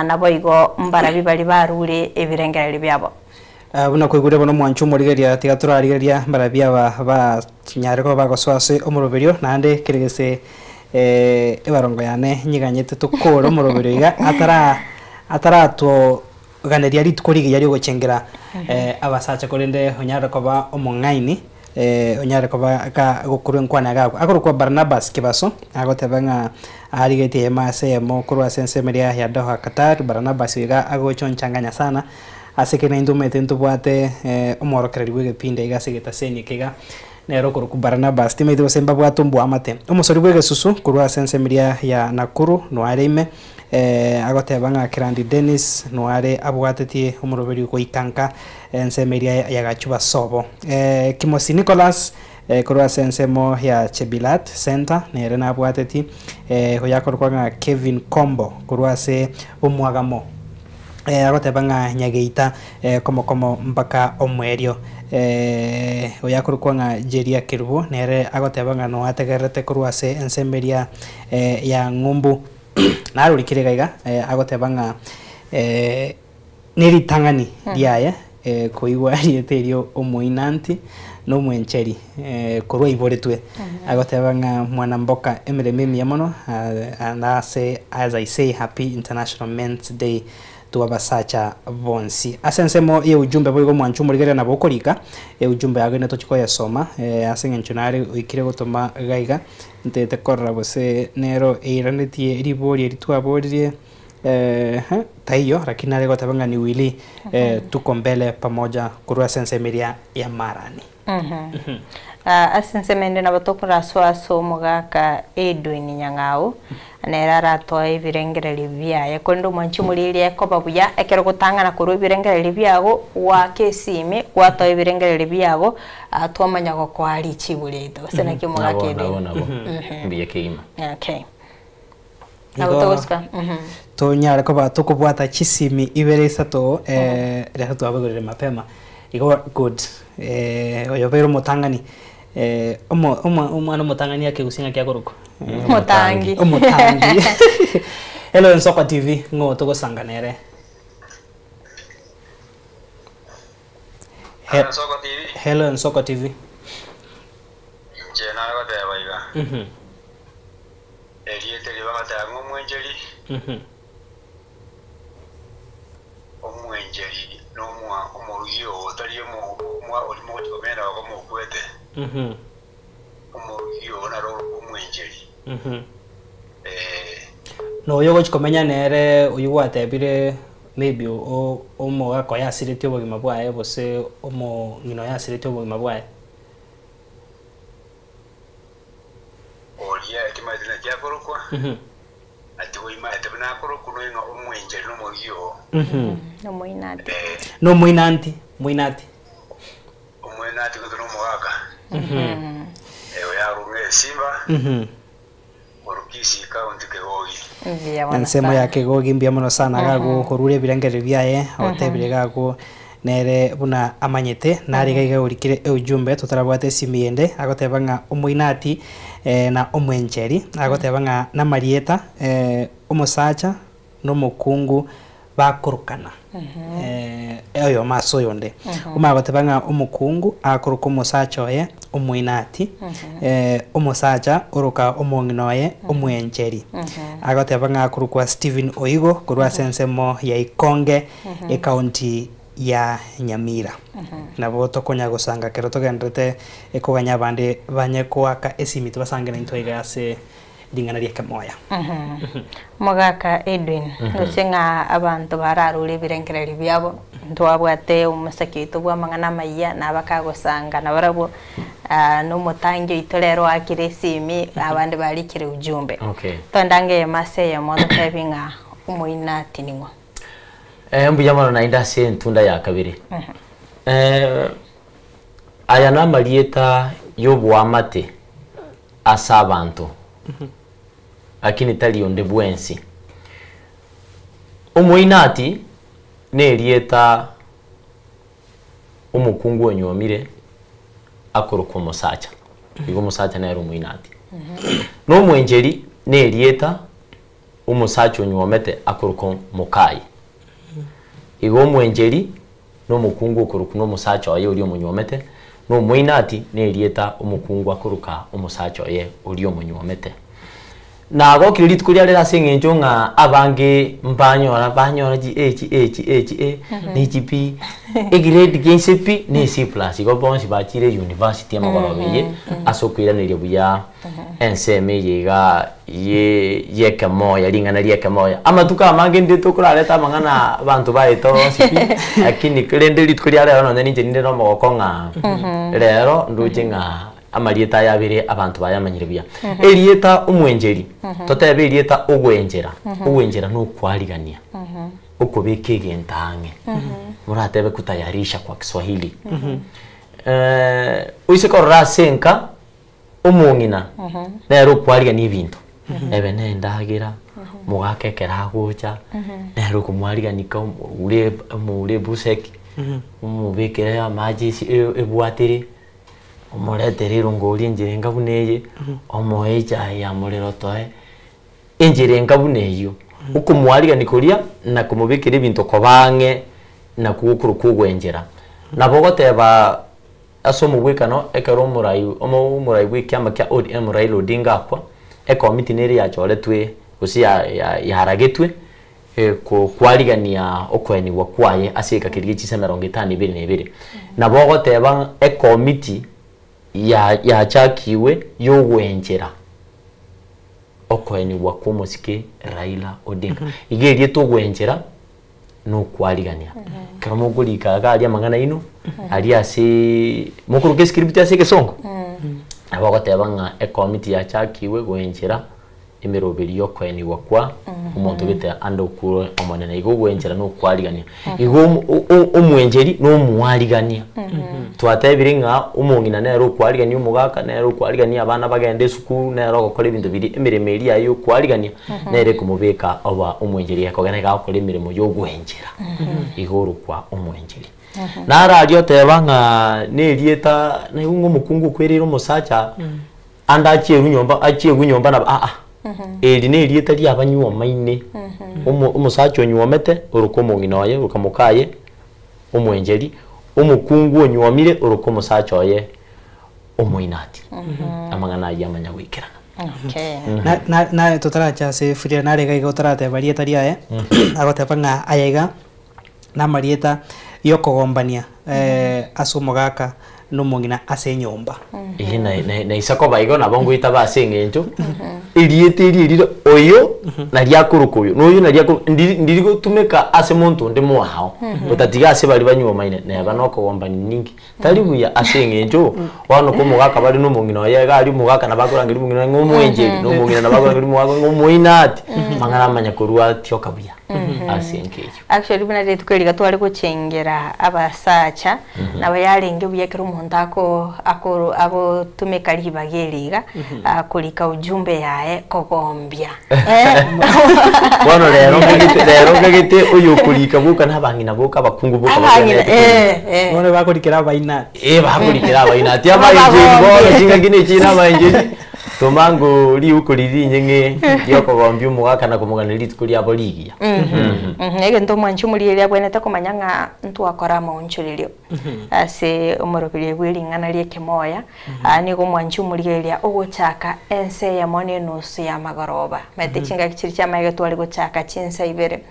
nabo igo mbarabi bali barure ebirengereri byabo buna kwigure bono mwanchu muligeria tigaturarigeria mbarabi aba chinyareko bagoswase omoroberio nande kiregese ebarongo yane nyiganyete tukoro omoroberio iga atara to ganeria ritkorige yari gochengera abasacha korende onyara koba omongaini onyara koba ka gokuru nkwana gago akorukwa Barnabas Kibaso agotebanga arigete emase mo kurwa sensemeria ya Doha Qatar Barnabas iga agochonchanganya sana asekena indume tento bwate omorokereri wegepinde iga segeta seni kega nero kuruku Barnabas timeito semba bwato mbwa amate omosori bwegesusu kurwa sensemeria ya Nakuru no areime agotebanga Kirandi Dennis noare abwatetie omuroberi ko ikanka ensemeria ya gachuba sobo Kimosi Nicholas kurwa sensemo ya Chebilat Center nere na abwateti hoyakorwa Kevin Kombo kurwa se omwagamo agotebanga Nyageita komo mpaka omwerio oyakorwa Jeria Kirubo nere agotebanga no ategerete kurwa se ensemeria ya Ngumbu naruri kirega agotebanga neritangani diaye koigwa rieterio omoinanti no mwencheri korwa iboretwe agotebanga mwana mboka emereme yamono anase as I say Happy International Men's Day to abasacha bonsi asensemo ye ujumbe boigo mwanchu murigere na bokorika ujumbe agene tochiko ya soma asengenchunari ikire gotoma gaiga ntete korra bose nero eiraneti eribori eritwaborie taiyo lakini ale gotabanga ni wili tuko mbele pamoja kurwa sensemeria ya Marani asensemende na batokura so mugaka Edwin Nyangao nerara to ibirengereri byaye kondo mwanchi mulilie ko babuya ekero gutangana kuru ibirengereri byago wa kesime kwato ibirengereri byago atwamanya ko kwali chibuleto sena kimugaka Edwin mbiye kima okay Autoska tonyara ko batukubwata chisimi ibere sato rero twabagorere mapema igo good oyobero mutangani umwana mutangani yake gusinga kya goruko mutangi Hello Ensoko TV ngo tugosanganere Ensoko TV Hello Ensoko TV Chena ko te baiga. Eliete liba ta ngomwenjeri. Omwenjeri no mwa omurugio otaliye mwa olimo komera ko mokwete. Omurugio na ro omwenjeri. No yogo chikomenya nere uyuwate bire maybe omo akoya asirite obogima bwaye bose omo ngino ya asirite obogima bwaye. Olia etimatina jakorokwa. Ati wima etabna korokwa no nga omwenjeri no mogio. No moinati. No moinanti, moinati. Omwenati ko no mogaka. Ya runge Simba. Orukisi kaunti Kegogi. Nsemo ya Kegogi mbia muno sana gago korure birangere byaye otebire gago nere buna amanyete nari gaiga urikire ujumbe tutarabwate simiende agotebanga omoinati na omwenjeri agotebanga na marieta omosacha no mukungu bakurukana eyo maso yonde umagotebanga omukungu akuruka omosacha oye omoinati omosacha uruka omonginoye omwenjeri agotebanga akurukwa Stephen Oigo kurwa sensemo ya Ikonge county ya Nyamira nabo tokonya gusanga kero togendrete ekoganya bande banyekwaka esimito basangena intoiga ase dingana rieka moya Mogaka Edwin ndocenga abantu bararure birengereri byabo ndwabwate umusakito bwamangana maiya nabakagosanga nabarabo no mutange itorero akire simi abandi barikire ujumbe tondange mase ya modo tebinga umuinati ningo mbujamano na indase ntunda ya kabiri aya na marieta yobwamate asa abantu akini tali onde bwensi umuinati nerieta umukungu wenyomire akoroka omosacha igo omosacha nero umuinati no mwenjeri nerieta omosacha onyomete akoroka mokai igo mwenjeri no mukungu akoroka no omosacha oye ori omonyomete no muinati nerieta umukungu akoroka omosacha oye ori omonyomete nago kiriti kuria rera sengenjo nga abange banyora ji ni GP grade GCP ni C+ igo bonsi bachire university amagorobeye asokwira nire buya enseme yega ye kamoya lingana ria kamoya amatuka amange ndito kurareta mangana abantu baito CP akini kirende rit kuria rero no nje ndinde no mogokonga rero nduje nga amarieta yabire abantu bayamanyire bya erieta umwenjeri totebe erieta ugwenjera no kwarigania ukobeke gentange muratebe kutayarisha kwa Kiswahili uise korra senka umungina nero kwarigania ibintu ebe nendagira mugakekera gocha nero kumwariganika ure buseki umubekere amaji ebwatire omorete ngori njire ngabuneye omoeja ya morero toe injire ngabuneyo ukumwariga nikoria na kumubikira ibintu kobange na kugukuru kugwenjera nabogoteba asomo gwikano ekaro murai gwikyama kya ODM Raila Odinga kwa committee neri ya choretwe gusi ya haragetwe ko kwarigania okweni wakwaye asika kirigi chisemero ngitani 22 nabogoteba committee ya chakiwe yogwenjera okweni wakumosike Raila Odinga igerie tugwenjera no kwarigania kama gulika galia mangana ino ali ase mukuru ke script ase kesongo abagotebanga committee ya chakiwe gwenjera emeroberi yokweni wakwa umuntu bita ando kuro omonene igo gwenjera no kwarigania igo umwenjeri no muwarigania twatebiringa umungina nero kwarigania umugaka nero kwarigania abana bagende sukuru nero gukora ibintu biri emiremeri ayo kwarigania nere kumubeka oba umwenjeri yakogana gakora imirimo yo gwenjera igoro kwa umwenjeri nara ryo tebanga nerieta na ngo mukungu kwerero musacha anda achie gunyomba na eri nerieta ri abanywa maine umusacha onywomete urukomo nginoye ukamukaye umwenjeri umukungu onywomire urukomo sacha oye omoinati amangana yamanya gwikirana. Okay. Na tutaracha se Frida na rega igotarate barieta ria agotepanga ayega na marieta yokogombania asumogaka numongina ase nyomba. Na isako baigo na bongo itaba asengenjo iriete iriro oyo na ryakuruko oyo no yo na ryako ndirigo tumeka ase muntu ndimo hao utatiga ase bali banyuma ine ne banokogombani ningi talibuya asengenjo wano ko mugaka bali numongina yega ari mugaka na bakurangiri mungina ngomwenje numongina na bakurangiri mugaka ngomoinati mangana manya kurwa tyokabuya asengejo. Actually buna retu kweliga twali kuchengera abasacha na bayalenge buyekero umuntu ako tumeka libageliga kulika ujumbe yae kogombya wano rero ngagite uyu kulika buka nabangina buka bakungu buka wone bakurikira bainati bakurikira bainati abayingo chingagine china bayingo tomango li ukuliri nyenge yokogombya umugaka na kumuganira itukuri abo ligia ege ndo mwanchu mulire bweneta komanyanga ntu akora monchulilio ase umurobiri bwilingana lieke moya ni go mwanchu mulire ogochaka ense ya mone nusu ya magoroba mate chinga kichiri cha maige twali gochaka chinsa ibere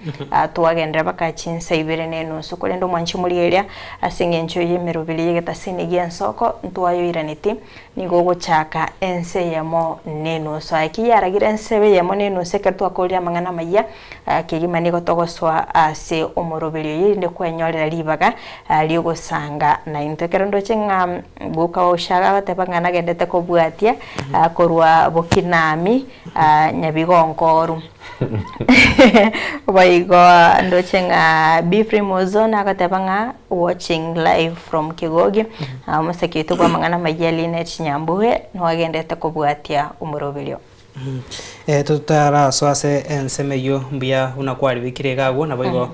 twagendera baka chinsa ibere ne nusu kole ndo mwanchu mulire asengencho yemerobiri yege tasini gensoko ntu ayo iraniti ni go gochaka ense ya neno so akiyaragira ensebe ya moneno sekertu akolia mangana maya kigimani gotogoswa ase omorobiri yinde kwenyorera libaga liogosanga na intekero ndochenga buka oshaga batebangana gendete ko bwatia korwa bokinami nyabigonkoru baigo ndochenga Bifree Mozona akatebanga watching live from Kigogi musekitu kwa mangana mayali net nyambuhe no agendete ko bwatia umurobiryo. Tutara so ase ensemeyo mbia unakwari bikire gago na baigo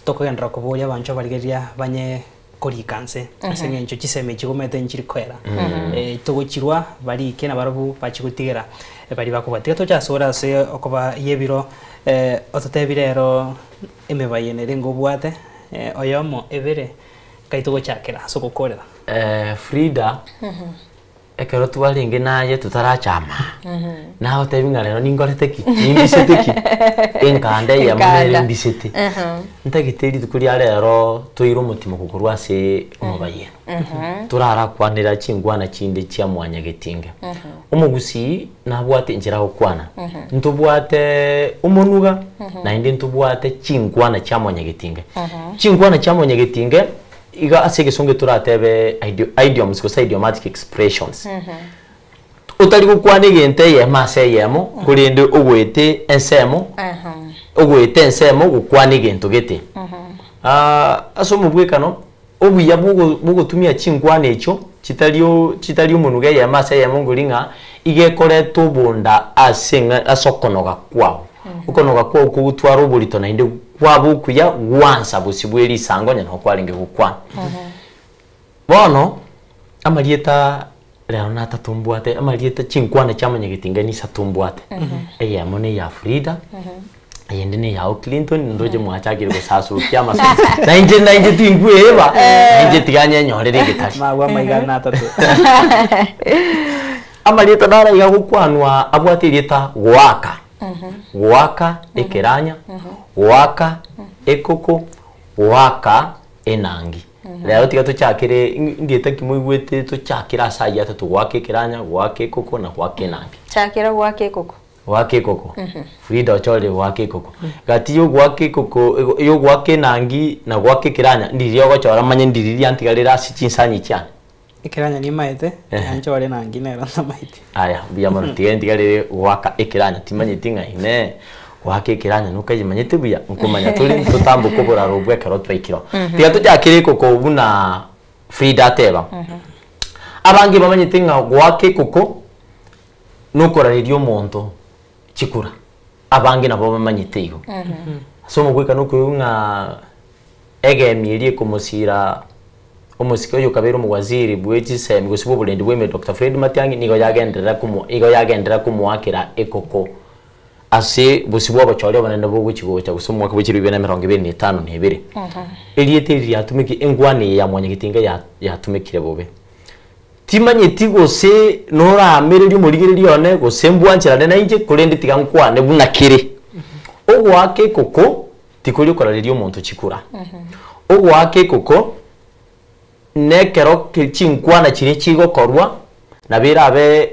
tokogendra ko boya bancho barigeria banye korikanse asengencho chiseme chigomete nchirikwera togochirwa bari kena barabu bachigutigera bari bakubatiga tochasora se okoba yebiro ototebirero emebayenere ngobwate oyomo ebere kaitogochakera sogokorera Frida ekero twalinge naye tutarachama naho tebinga rero ningoreteki nimbiseteki enkande ya munere mbisete ntagiteri tukuri rero tuiro mutima kukurwa se umubayeno turara kwanira chingwana chinde chia mwanya getinga umugusi nabwate njira okwana ntubwate umunuga na indi ntubwate chingwana cha mwanya getinga chingwana cha mwanya getinga iga asege songe turatebe idioms ko idiomatic expressions utari gukwana igente ye mase yemo kurinde ogwete ensemo ogwete ensemo gukwana igento gete aso mubwekano obuya bugutumia chingwana echo chitaliyo munuge ye mase yemo nguringa igekore tubunda asenga asokonoga kwao ukonoga kwao kugutwara oburito na inde kwabo kuya wansa busibweri sangonya no kwalinge gukwana bono amarieta leo nata tumbwate amarieta chinkwana chamanya gitinga ni satumbwate eya mone ya Frida ayende ne ya Clinton ndoje mwachagire gosasu kyama na inje tingweba inje tiganya nyorere gitari magwa maigana atatu amarieta dara ya gukwanwa abwate rieta gwaka waka ekeranya waka ekoko waka enangi leo tiga tuchakire ndieta kimwigwete tuchakira saya tatu wake ekeranya wake ekoko na wake enangi chakira wake ekoko wake ekoko Frida chole wake ekoko gati yo wake ekoko yo wake enangi na wake ekeranya ndirio gochora manye ndiriri antigarira sichinsanyi cyane ekiranya ni maite ancho wale nangi nero na maite aya biya marutige ndigare waka ekiranya timanye tinga ine waka ekiranya nukaje manyete biya nkomanya tuli tutambu kubura robwe karotwa ikiro tiga tujakire koko buna Frida teba abangi bamanye tinga waka koko nukora radio monto chikura abangi nabo bamanyite igo so mugwika nukuyunga egemirie kumusira umusiko yo kabero mu waziri bwechi sem gusibo bulendi bweme Dr. Fred Matiang'i nigo yagendera kumuakira ekoko ase busibo abachore banende bo gukigo cya gusomwa ko bikiri 2025 nebere eliete yatumiki engwane ya mwanya gitinga yatumikire bobe timanyeti gose nora amererio murigiriri one gosembwa nchirane na inje kurende tigankwane buna kire ogwake koko tikuri koraririo muntu chikura ogwake koko nekero kichinkwana chire chigokorwa na bira abe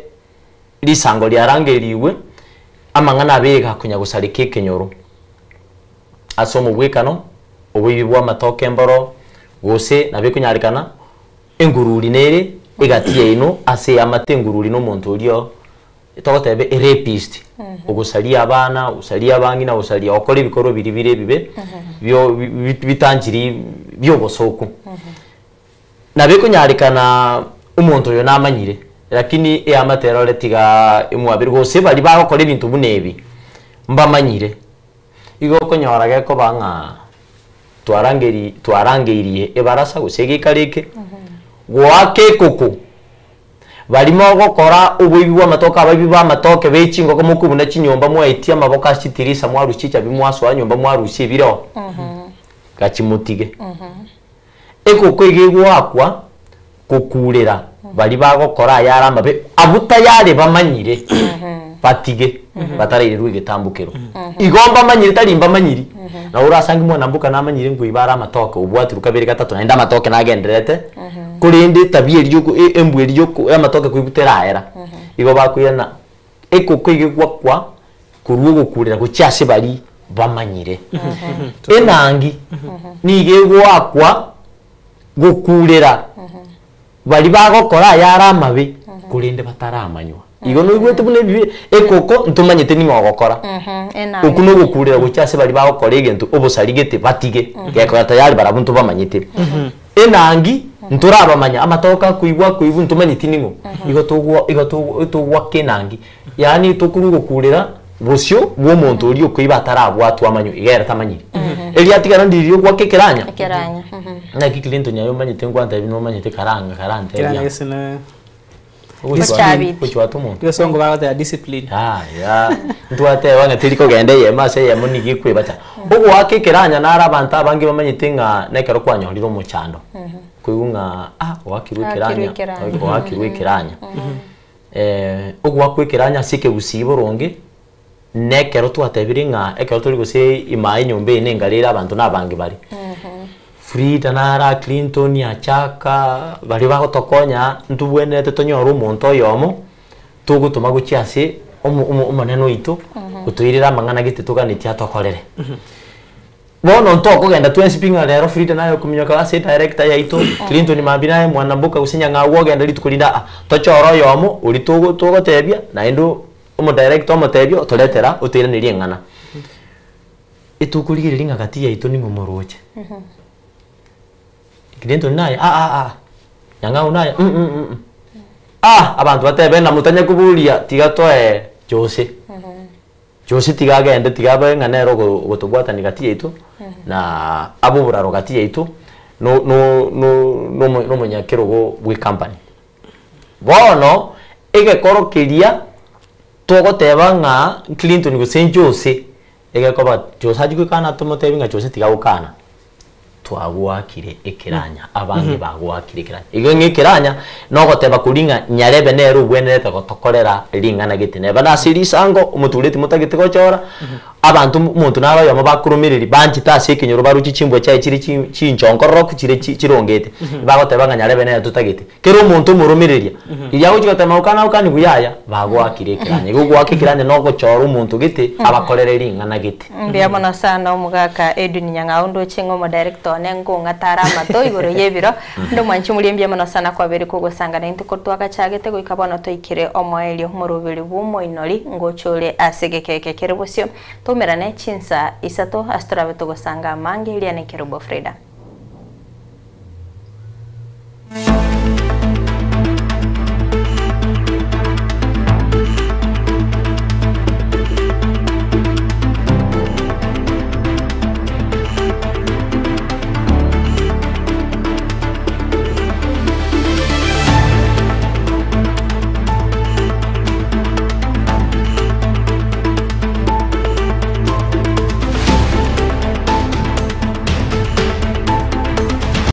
lisango lyarangeriwe amangana abega kunya gusarika kenyoro asomo gwekano obuyibwa matoke mboro gose nabe kunyarikana engururi nere igatiye ino ase amatengururi no muntu ulio togotebe rapist ogusaria abana usaria abangi na usaria okore bikoro biribire bibe byo bitanjiri byo bosoko nabe kunyarikana umuntu yo namanyire lakini e amatero letiga imwabiri gose bali bagokora ibintu bunebi mbamanyire igo konyorage ko banga twarangeriye ebarasa gusege kareke gwake koko barimo gokora ubuibi bwa matoka ababi ba matoke bechingo ko mukubuna chinyomba mwaiti amaboka chitirisa mwaruchicha bimwaswa nyomba mwarushi biro gachimutige ekoko igigwa akwa kukurera bari bagokora yaramba be abuta yare bamanyire batige batarairirwe gitambukiro igomba manyire tarimba manyiri na urasanga mwana mbuka namanyire ngo ibara amatoke ubwaturuka bere gatatu naenda amatoke nagenderete kurinde tabie ryuko embwe ryuko amatoke kwibutera era igo bakuyana ekoko igigwa kwa kurugo gukurira gucyase bari bamanyire enangi nigegwa akwa gukurira bari bagokora yaramabe kurinde bataramanywa igo no igwete bune bibe ekoko ntumanyete ni ngogokora ukuno gukurira gucyase bari bagokora igento obusarigete batige geko tayari barabuntu bamanyete enangi nturabamanya amatoka kuibwa kuibu ntumanyete ningo igo tugwa kenangi yani tukuru gukurira busyo bwo muntu uri kuiba atarabwatu amanyo igera tamanyire eli atigara ndirio kwa kekeranya na kikilento nyayo manyete ngwanta ibino manyete karante kuchwa tumo yo songo bagata discipline ya ntuate wanga tiriko gende ye mase ye munigi kwibata ugo akekeranya nara abantu abangi bamanyete nga nekero kwanyoriro mu cyando kuyunga wakirwekeranya ugo wakwekeranya sike gusiboronge nekero twatebire nga ekero turi gose imaye nyombe nengarira abantu nabangi bari Frida nara Clinton ya chaka bari bagotokonya ntubwenete tonyora umuntu oyomo tugutuma gucyase umuneno ito kutuirira amangana gite tuganitia tokorere bono ntoko genda twenspinga lero Frida nayo kuminyoka ase director ya ito Clinton mabina mwana mbuka usinya ngawo genda litukulinda tochoro yomo uri tugotebia na endo umu director mutebio toletera utiranirie ngana itukuligirira ngati ya ito ni mumoroche Clinton naye nyanga unaye abantu batebe na mutanya kubulia tigatoe Jose tigagende tigabe nganero gotubwata nigati yetu na abubura rogati yetu no munyakero go bwe company bono egekoro kiria togoteba nga Clinton go Saint Jose egekoba Jose ajikana tomotebi nga Jose tigagukana twagwakire ekiranya abangi bagwakire ekiranya igo ngekiranya no goteba kuringa nyarebe nero bwenete gotokorera ringana gitene bana sirisango umutureti mutagite gochora abantu muntu naba yamo bakurumiriri banki tase kinyoro baruki chimbwe cyaye kiri cinchonkorro kukire kirongete bagoteba nga nyarebe nero tutagite kero umuntu murumiririya iyago kigotema ukani buyaya bagwakire ekiranya igo gwakikiranya no gochora umuntu gite abakorera ringana gite mbiyabona sana umugaka Edwin Nyangaundo chingo mo director nengo ngatara mato igoro yebiro ndo mwanchi mulimbye mono sana kwa beri kugosanga na intiko twakachagete go ikabona to ikire omoeli murubiri bumo inoli ngochole asegekeke kerebosyo tomerane chinsa isato astra beto gosanga mangi liane kerubo Frida.